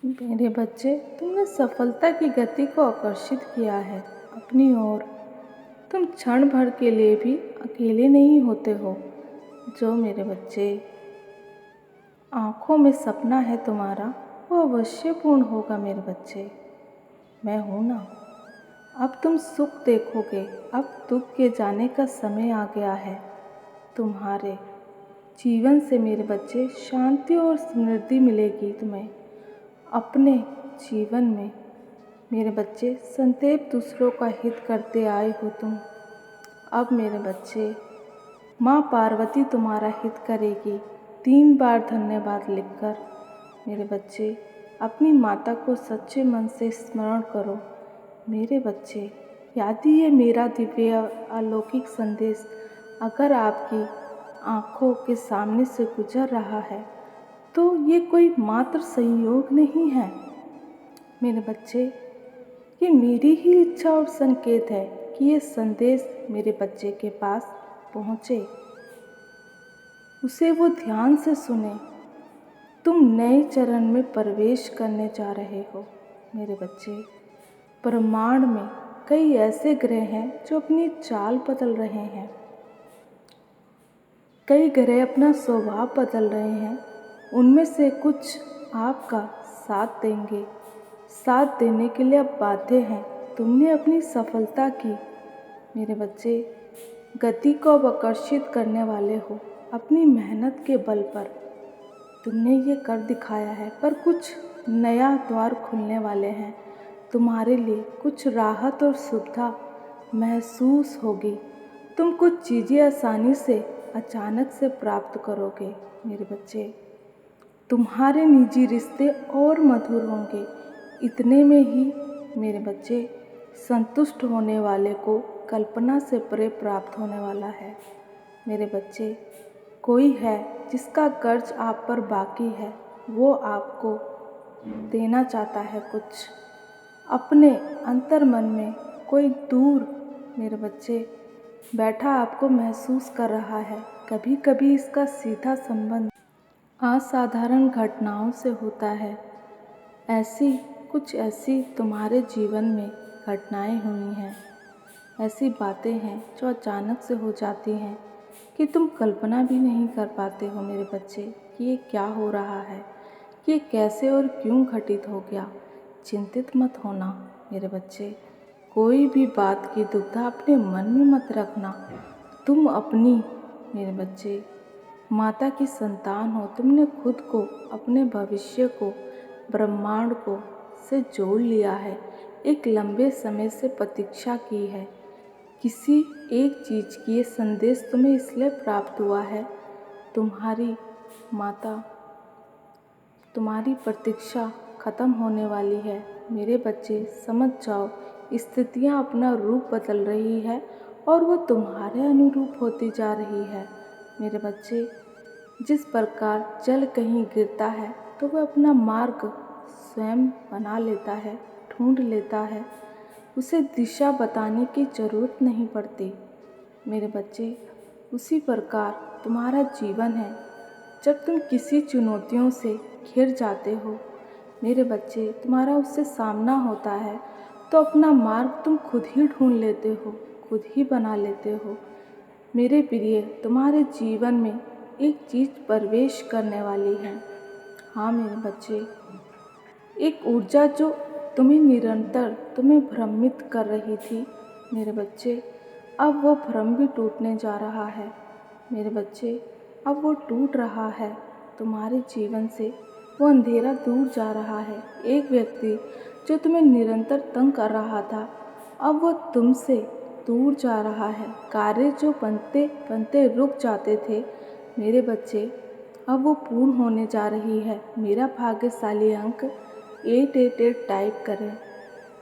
मेरे बच्चे, तुमने सफलता की गति को आकर्षित किया है अपनी ओर। तुम क्षण भर के लिए भी अकेले नहीं होते हो। जो मेरे बच्चे आँखों में सपना है तुम्हारा, वो अवश्य पूर्ण होगा मेरे बच्चे। मैं हूँ ना। अब तुम सुख देखोगे, अब दुख के जाने का समय आ गया है। तुम्हारे जीवन से मेरे बच्चे शांति और समृद्धि मिलेगी तुम्हें। अपने जीवन में मेरे बच्चे संदेह दूसरों का हित करते आए हो तुम। अब मेरे बच्चे माँ पार्वती तुम्हारा हित करेगी 3 बार धन्यवाद लिखकर। मेरे बच्चे अपनी माता को सच्चे मन से स्मरण करो। मेरे बच्चे यदि ये मेरा दिव्य अलौकिक संदेश अगर आपकी आँखों के सामने से गुजर रहा है तो ये कोई मात्र संयोग नहीं है मेरे बच्चे। ये मेरी ही इच्छा और संकेत है कि ये संदेश मेरे बच्चे के पास पहुँचे, उसे वो ध्यान से सुने। तुम नए चरण में प्रवेश करने जा रहे हो मेरे बच्चे। ब्रह्मांड में कई ऐसे ग्रह हैं जो अपनी चाल बदल रहे हैं। कई ग्रह अपना स्वभाव बदल रहे हैं। उनमें से कुछ आपका साथ देंगे, साथ देने के लिए अब बाध्य हैं। तुमने अपनी सफलता की मेरे बच्चे गति को अब आकर्षित करने वाले हो अपनी मेहनत के बल पर। तुमने ये कर दिखाया है, पर कुछ नया द्वार खुलने वाले हैं तुम्हारे लिए। कुछ राहत और सुविधा महसूस होगी। तुम कुछ चीज़ें आसानी से अचानक से प्राप्त करोगे मेरे बच्चे। तुम्हारे निजी रिश्ते और मधुर होंगे। इतने में ही मेरे बच्चे संतुष्ट होने वाले को कल्पना से परे प्राप्त होने वाला है मेरे बच्चे। कोई है जिसका कर्ज आप पर बाकी है, वो आपको देना चाहता है कुछ। अपने अंतर मन में कोई दूर मेरे बच्चे बैठा आपको महसूस कर रहा है। कभी कभी इसका सीधा संबंध असाधारण घटनाओं से होता है। ऐसी तुम्हारे जीवन में घटनाएं हुई हैं। ऐसी बातें हैं जो अचानक से हो जाती हैं कि तुम कल्पना भी नहीं कर पाते हो मेरे बच्चे कि ये क्या हो रहा है, कि ये कैसे और क्यों घटित हो गया। चिंतित मत होना मेरे बच्चे। कोई भी बात की दुविधा अपने मन में मत रखना। तुम अपनी मेरे बच्चे माता की संतान हो। तुमने खुद को, अपने भविष्य को, ब्रह्मांड को से जोड़ लिया है। एक लंबे समय से प्रतीक्षा की है किसी एक चीज़ की। ये संदेश तुम्हें इसलिए प्राप्त हुआ है। तुम्हारी माता, तुम्हारी प्रतीक्षा खत्म होने वाली है मेरे बच्चे। समझ जाओ, स्थितियाँ अपना रूप बदल रही है और वो तुम्हारे अनुरूप होती जा रही है मेरे बच्चे। जिस प्रकार जल कहीं गिरता है तो वह अपना मार्ग स्वयं बना लेता है, ढूंढ लेता है। उसे दिशा बताने की ज़रूरत नहीं पड़ती मेरे बच्चे। उसी प्रकार तुम्हारा जीवन है। जब तुम किसी चुनौतियों से घिर जाते हो मेरे बच्चे, तुम्हारा उससे सामना होता है तो अपना मार्ग तुम खुद ही ढूंढ लेते हो, खुद ही बना लेते हो मेरे प्रिय। तुम्हारे जीवन में एक चीज़ प्रवेश करने वाली है। हाँ मेरे बच्चे, एक ऊर्जा जो तुम्हें भ्रमित कर रही थी मेरे बच्चे, अब वो भ्रम भी टूटने जा रहा है मेरे बच्चे। अब वो टूट रहा है तुम्हारे जीवन से। वो अंधेरा दूर जा रहा है। एक व्यक्ति जो तुम्हें निरंतर तंग कर रहा था, अब वो तुमसे दूर जा रहा है। कार्य जो बनते बनते रुक जाते थे मेरे बच्चे, अब वो पूर्ण होने जा रही है। मेरा भाग्यशाली अंक 888 टाइप करें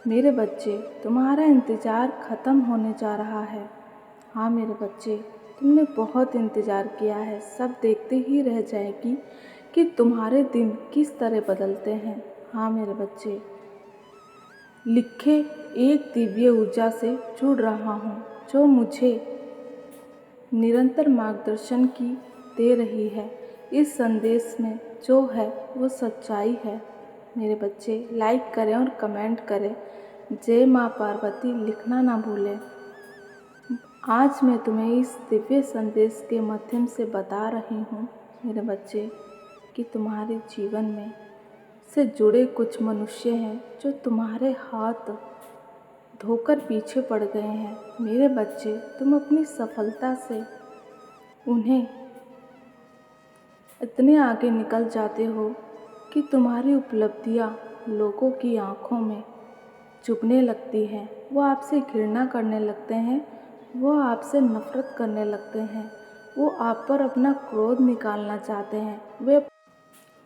मेरे बच्चे। तुम्हारा इंतज़ार ख़त्म होने जा रहा है। हाँ मेरे बच्चे, तुमने बहुत इंतज़ार किया है। सब देखते ही रह जाएगी कि तुम्हारे दिन किस तरह बदलते हैं। हाँ मेरे बच्चे, लिखे एक दिव्य ऊर्जा से जुड़ रहा हूँ जो मुझे निरंतर मार्गदर्शन दे रही है। इस संदेश में जो है वो सच्चाई है मेरे बच्चे लाइक करें और कमेंट करें। जय माँ पार्वती लिखना ना भूलें। आज मैं तुम्हें इस दिव्य संदेश के माध्यम से बता रही हूँ मेरे बच्चे कि तुम्हारे जीवन में से जुड़े कुछ मनुष्य हैं जो तुम्हारे हाथ धोकर पीछे पड़ गए हैं। मेरे बच्चे, तुम अपनी सफलता से उन्हें इतने आगे निकल जाते हो कि तुम्हारी उपलब्धियां लोगों की आंखों में चुभने लगती हैं। वो आपसे घृणा करने लगते हैं, वो आपसे नफरत करने लगते हैं, वो आप पर अपना क्रोध निकालना चाहते हैं।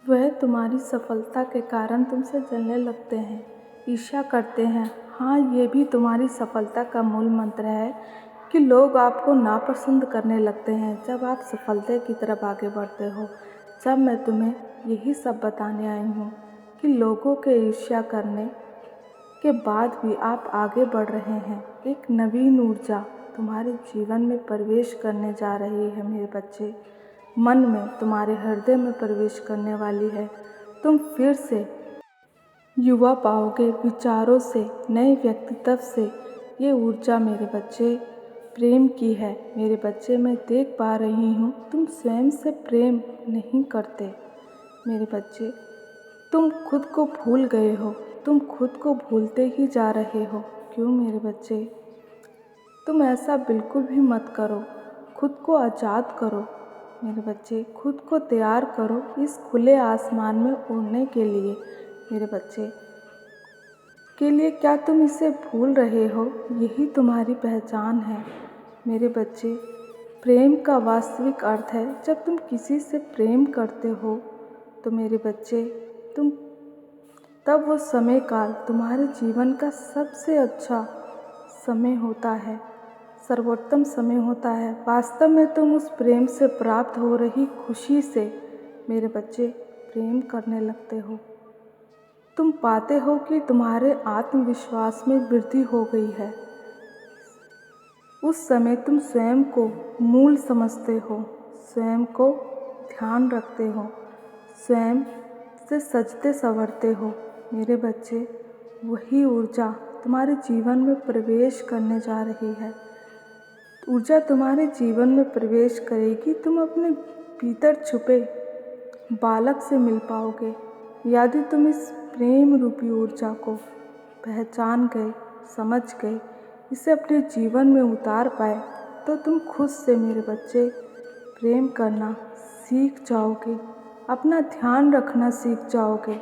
वह तुम्हारी सफलता के कारण तुमसे जलने लगते हैं, ईर्ष्या करते हैं। हाँ, ये भी तुम्हारी सफलता का मूल मंत्र है कि लोग आपको नापसंद करने लगते हैं जब आप सफलता की तरफ आगे बढ़ते हो। जब मैं तुम्हें यही सब बताने आई हूँ कि लोगों के ईर्ष्या करने के बाद भी आप आगे बढ़ रहे हैं, एक नवीन ऊर्जा तुम्हारे जीवन में प्रवेश करने जा रही है मेरे बच्चे। मन में, तुम्हारे हृदय में प्रवेश करने वाली है। तुम फिर से युवा पाओगे, विचारों से, नए व्यक्तित्व से। ये ऊर्जा मेरे बच्चे प्रेम की है। मेरे बच्चे, मैं देख पा रही हूँ तुम स्वयं से प्रेम नहीं करते। मेरे बच्चे, तुम खुद को भूल गए हो, तुम खुद को भूलते ही जा रहे हो। क्यों मेरे बच्चे? तुम ऐसा बिल्कुल भी मत करो। खुद को आज़ाद करो मेरे बच्चे, खुद को तैयार करो इस खुले आसमान में उड़ने के लिए। मेरे बच्चे के लिए क्या तुम इसे भूल रहे हो? यही तुम्हारी पहचान है। मेरे बच्चे, प्रेम का वास्तविक अर्थ है जब तुम किसी से प्रेम करते हो तो मेरे बच्चे, तुम तब वो समय काल तुम्हारे जीवन का सबसे अच्छा समय होता है, सर्वोत्तम समय होता है। वास्तव में तुम उस प्रेम से प्राप्त हो रही खुशी से मेरे बच्चे प्रेम करने लगते हो। तुम पाते हो कि तुम्हारे आत्मविश्वास में वृद्धि हो गई है। उस समय तुम स्वयं को मूल समझते हो, स्वयं को ध्यान रखते हो, स्वयं से सजते संवरते हो। मेरे बच्चे, वही ऊर्जा तुम्हारे जीवन में प्रवेश करने जा रही है। ऊर्जा तुम्हारे जीवन में प्रवेश करेगी। तुम अपने भीतर छुपे बालक से मिल पाओगे। यदि तुम इस प्रेम रूपी ऊर्जा को पहचान गए, समझ गए, इसे अपने जीवन में उतार पाए, तो तुम खुद से मेरे बच्चे प्रेम करना सीख जाओगे, अपना ध्यान रखना सीख जाओगे।